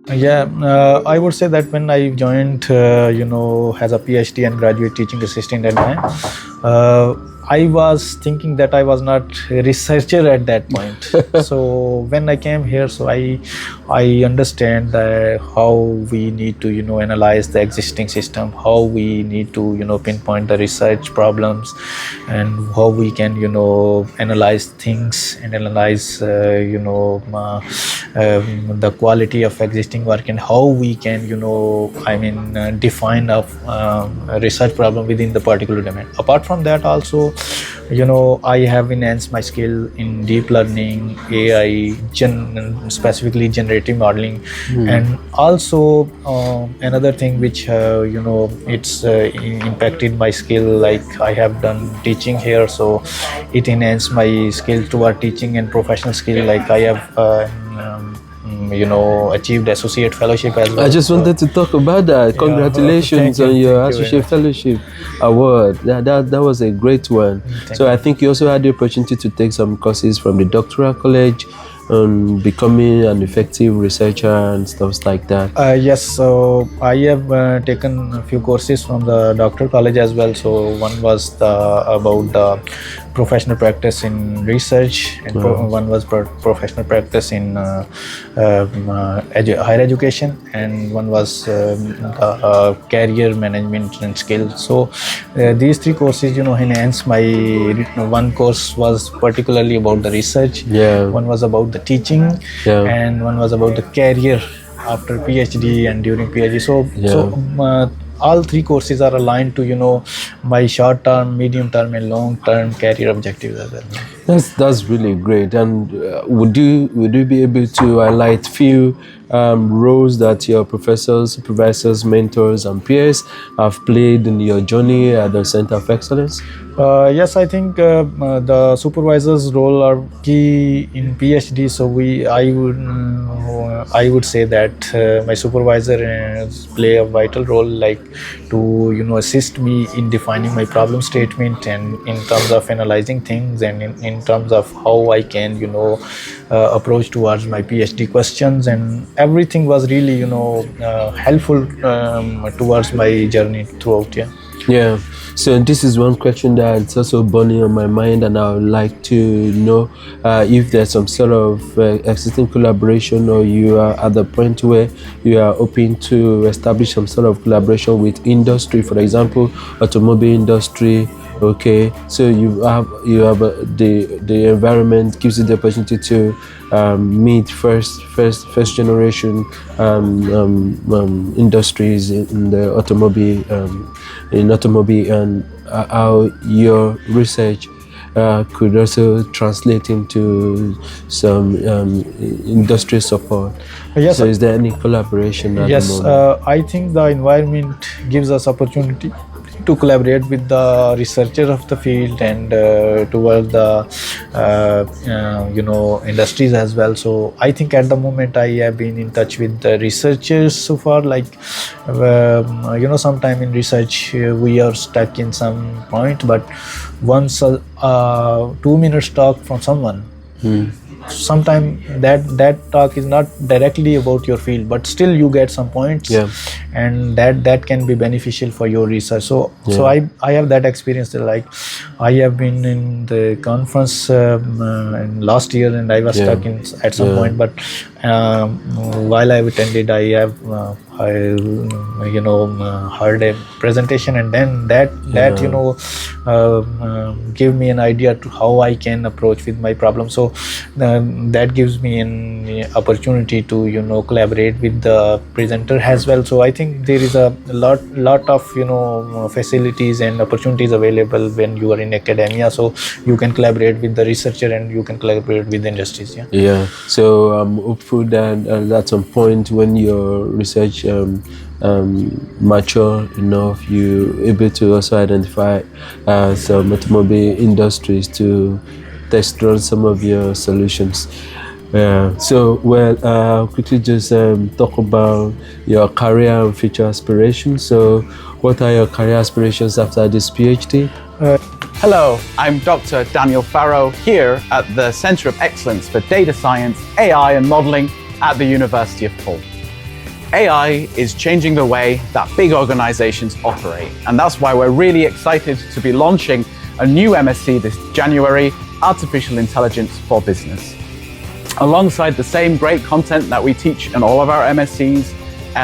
Yeah, I would say that when I joined, as a PhD and graduate teaching assistant at DAIM, I was thinking that I was not a researcher at that point. So when I came here, so I understand how we need to analyze the existing system, how we need to pinpoint the research problems, and how we can analyze things and analyze the quality of existing work, and how we can define a research problem within the particular domain. Apart from that also, I have enhanced my skill in deep learning, AI, specifically generative modeling. And also another thing which it's impacted my skill, like I have done teaching here, so it enhanced my skill toward teaching and professional skill, like I have achieved associate fellowship as well. I just wanted to talk about that. Congratulations on your associate fellowship award. That was a great one. So I think you also had the opportunity to take some courses from the doctoral college on becoming an effective researcher and stuff like that. Yes, so I have taken a few courses from the doctoral college as well. So one was about the professional practice in research, and one was professional practice in higher education, and one was career management and skills. So these three courses enhance my. One course was particularly about the research, one was about the teaching, and one was about the career after PhD and during PhD. So all three courses are aligned to my short term, medium term, and long term career objectives as well. That's really great. And would you be able to highlight few roles that your professors, supervisors, mentors, and peers have played in your journey at the Center of Excellence? Yes, I think the supervisor's role are key in PhD. So I would say that my supervisor play a vital role, like to assist me in defining my problem statement, and in terms of analyzing things, and in terms of how I can approach towards my PhD questions, and everything was really helpful towards my journey throughout. Yeah. So this is one question that's also burning on my mind, and I would like to know if there's some sort of existing collaboration, or you are at the point where you are hoping to establish some sort of collaboration with industry, for example, automobile industry. Okay, so you have the environment gives you the opportunity to meet first generation industries in the automobile and how your research could also translate into some industry support. Yes. So is there any collaboration at Yes, the moment? I think the environment gives us opportunity to collaborate with the researcher of the field, and towards the industries as well. So I think at the moment I have been in touch with the researchers so far, like sometime in research we are stuck in some point, but once a 2 minutes talk from someone, sometimes that talk is not directly about your field, but still you get some points, and that can be beneficial for your research. So I have that experience, like I have been in the conference in last year, and I was stuck in at some point, but while I attended, I have heard a presentation, and then that give me an idea to how I can approach with my problem. So that gives me an opportunity to collaborate with the presenter as well. So I think there is a lot of facilities and opportunities available when you are in academia. So you can collaborate with the researcher, and you can collaborate with the industries. So I'm hopeful that at some point when your research mature enough, you're able to also identify some automobile industries to test run some of your solutions. Quickly just talk about your career and future aspirations. So what are your career aspirations after this PhD? Hello, I'm Dr. Daniel Farrow here at the Centre of Excellence for Data Science, AI and Modelling at the University of Hull. AI is changing the way that big organizations operate, and that's why we're really excited to be launching a new MSc this January, Artificial Intelligence for Business. Alongside the same great content that we teach in all of our MScs,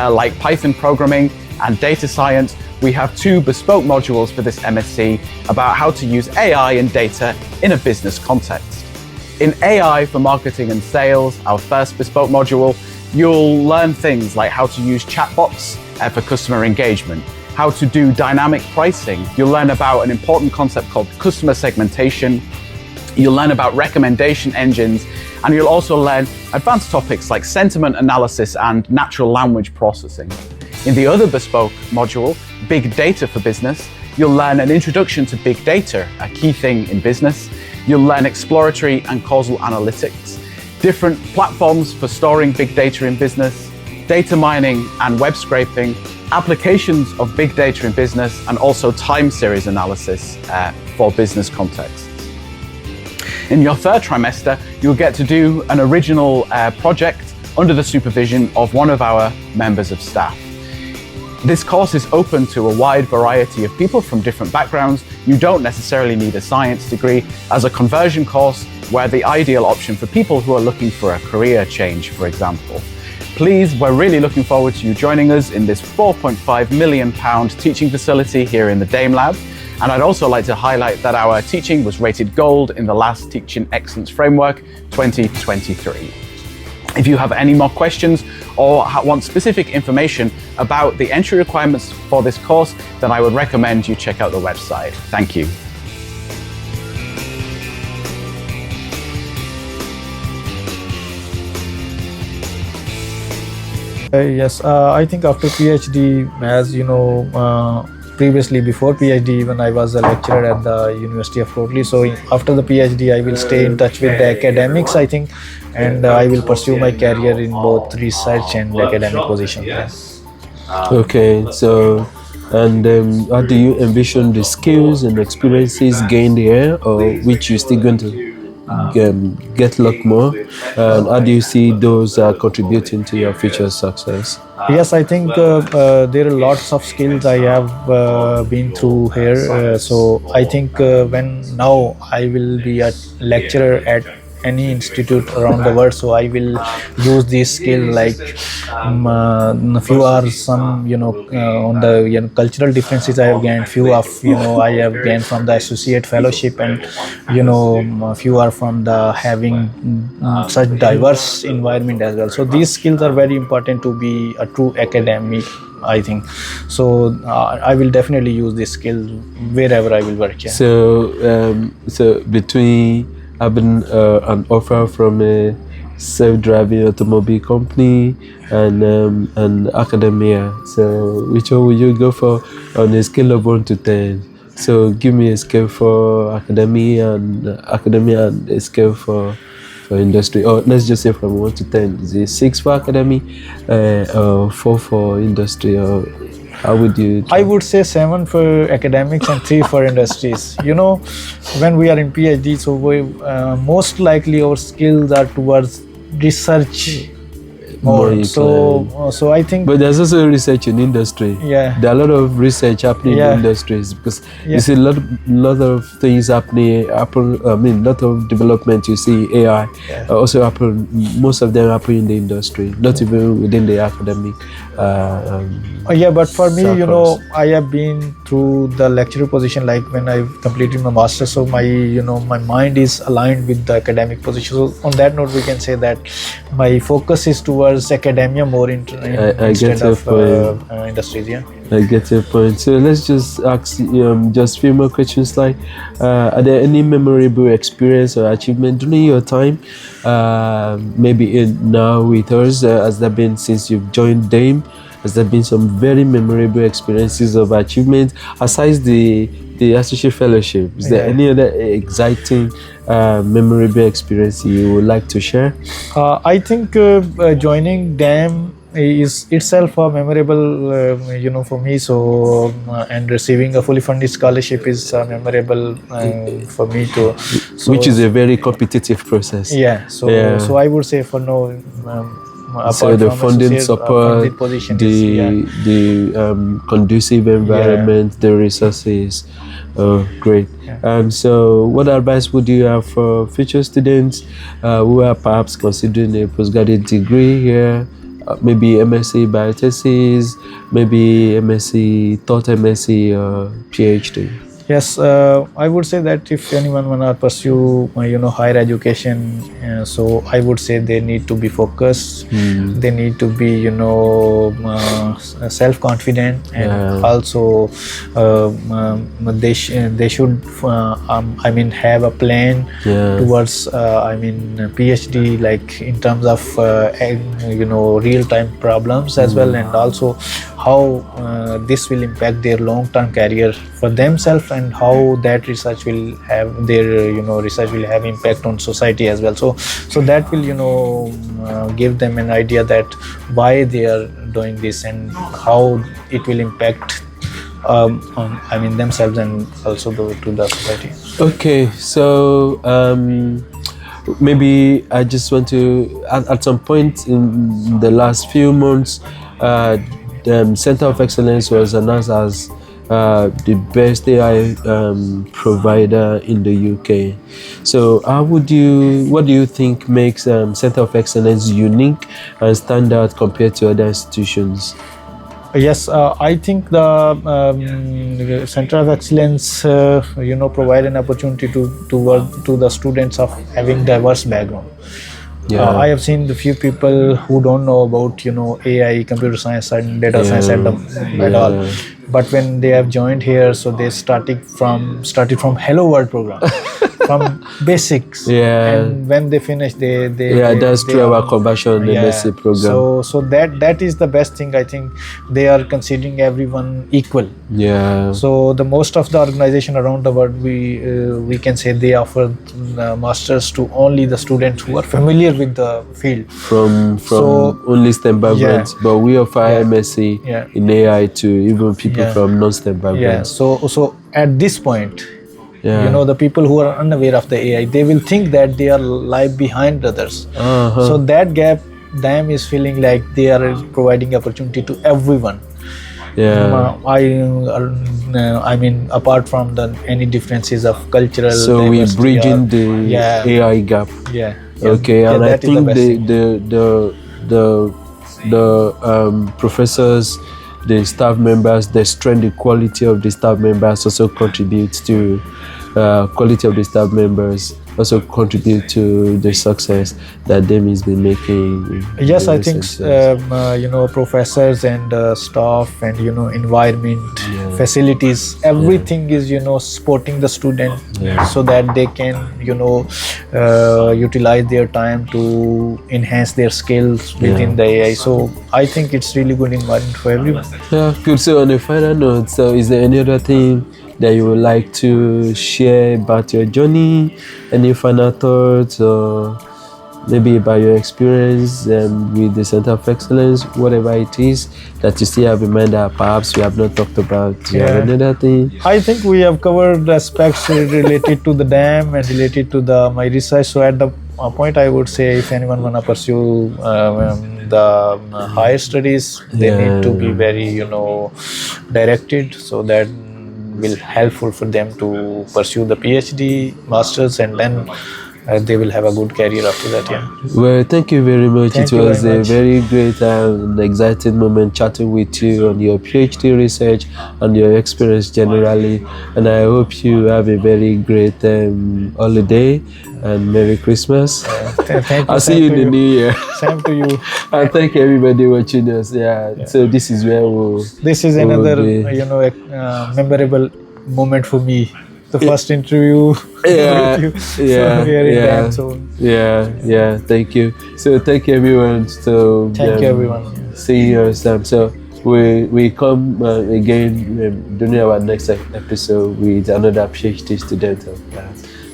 like Python programming and data science, we have 2 bespoke modules for this MSc about how to use AI and data in a business context. In AI for Marketing and Sales, our first bespoke module, you'll learn things like how to use chatbots for customer engagement, how to do dynamic pricing. You'll learn about an important concept called customer segmentation. You'll learn about recommendation engines, and you'll also learn advanced topics like sentiment analysis and natural language processing. In the other bespoke module, Big Data for Business, you'll learn an introduction to big data, a key thing in business. You'll learn exploratory and causal analytics, different platforms for storing big data in business, data mining and web scraping, applications of big data in business, and also time series analysis for business contexts. In your 3rd trimester, you'll get to do an original project under the supervision of one of our members of staff. This course is open to a wide variety of people from different backgrounds. You don't necessarily need a science degree, as a conversion course where the ideal option for people who are looking for a career change, for example. Please, we're really looking forward to you joining us in this £4.5 million teaching facility here in the DAIM lab. And I'd also like to highlight that our teaching was rated gold in the last Teaching Excellence Framework 2023. If you have any more questions or want specific information about the entry requirements for this course, then I would recommend you check out the website. Thank you. Yes, I think after PhD, as you know, previously before PhD, even I was a lecturer at the University of Rotary. So after the PhD, I will stay in touch with the academics, I think, and I will pursue my career in both research and academic position. Okay, so and how do you envision the skills and experiences gained here, or which you're still going to get a lot more, and how do you see those contributing to your future success? Yes, I think there are lots of skills I have been through here. So I think when now I will be a lecturer at any institute around the world, so I will use this skill, like few are some on the cultural differences I have gained, few of I have gained from the associate fellowship, and few are from the having such diverse environment as well. So these skills are very important to be a true academic, I think. So I will definitely use this skill wherever I will work. Yeah. So between having an offer from a self-driving automobile company and academia, so which one will you go for on a scale of 1 to 10? So give me a scale for academia and a scale for industry, or let's just say from 1 to 10. Is it 6 for academy, or 4 for industry, or how would you try? I would say 7 for academics and 3 for industries. When we are in PhD, so we, most likely our skills are towards research more. So I think. But there's also research in industry. Yeah. There are a lot of research happening in industries, because you see a lot of things happening. Lot of development you see AI also happen. Most of them happen in the industry, not even within the academic. But for me, I have been through the lecturer position, like when I completed my master's. So my my mind is aligned with the academic position. So on that note, we can say that my focus is towards academia more instead of industries. Yeah, I get your point. So let's just ask just few more questions. Like, are there any memorable experience or achievement during your time? Maybe now with us, has there been, since you've joined DAIM, has there been some very memorable experiences of achievement aside the associate fellowship? Is there any other exciting memorable experience you would like to share? I think joining DAIM is itself a memorable for me. So and receiving a fully funded scholarship is memorable for me too. So, which is a very competitive process. So I would say for now So the funding support, funded position the conducive environment, the resources. Oh, great. So what advice would you have for future students who are perhaps considering a postgraduate degree here? Maybe MSc biothesis, maybe MSc, thought MSc or PhD. Yes, I would say that if anyone wanna pursue, higher education, so I would say they need to be focused. They need to be, self-confident, and also they should, have a plan towards, PhD, like in terms of, real-time problems as well, and also how this will impact their long-term career for themselves, and how that research will have impact on society as well. So that will give them an idea that why they are doing this and how it will impact themselves and also to the society. Okay, so maybe I just want to at some point in the last few months, the Center of Excellence was announced as the best AI provider in the UK. So what do you think makes Center of Excellence unique and stand out compared to other institutions? Yes, I think the Center of Excellence, provide an opportunity to work to the students of having diverse background. I have seen the few people who don't know about AI, computer science, and data science at all. But when they have joined here, so they started from Hello World program, from basics. And when they finish, they that's true about conversion the basic program. So that is the best thing. I think they are considering everyone equal. So the most of the organization around the world, we can say they offer masters to only the students who are familiar with the field. From only STEM backgrounds, but we offer MSc in AI to even people from non-STEM backgrounds. So at this point, the people who are unaware of the AI, they will think that they are live behind others. So that gap, DAIM is feeling like they are providing opportunity to everyone. Apart from any differences of cultural. So we're bridging the AI gap. Okay, and I think the professors, the staff members, the strength, the quality of the staff members also contributes to quality of the staff members also contribute to the success that DAIM has been making. Yes, I think professors and staff and environment, facilities, everything is supporting the student so that they can utilize their time to enhance their skills within the AI. So I think it's really good environment for everyone. Yeah, good. So on a final note, so is there any other thing that you would like to share about your journey? Any final thoughts, or maybe about your experience with the Center of Excellence, whatever it is that you still have in mind that perhaps we have not talked about? Do you have another thing? I think we have covered aspects related to the DAIM and related to my research. So at the point, I would say if anyone want to pursue the higher studies, they need to be very directed, so that will helpful for them to pursue the PhD, masters, and then they will have a good career after that. Well, thank you very much. It was a very great and exciting moment chatting with you on your PhD research and your experience generally, and I hope you have a very great holiday and Merry Christmas. Thank you. I'll see you in the new year. Same to you. And thank everybody watching us. So this is where this is another memorable moment for me. The first interview with you. Thank you. So thank you everyone. So thank you everyone. See you next time. So we come again during our next episode with another PhD student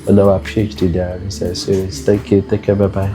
on our PhD Diaries series. Thank you. Take care. Bye bye.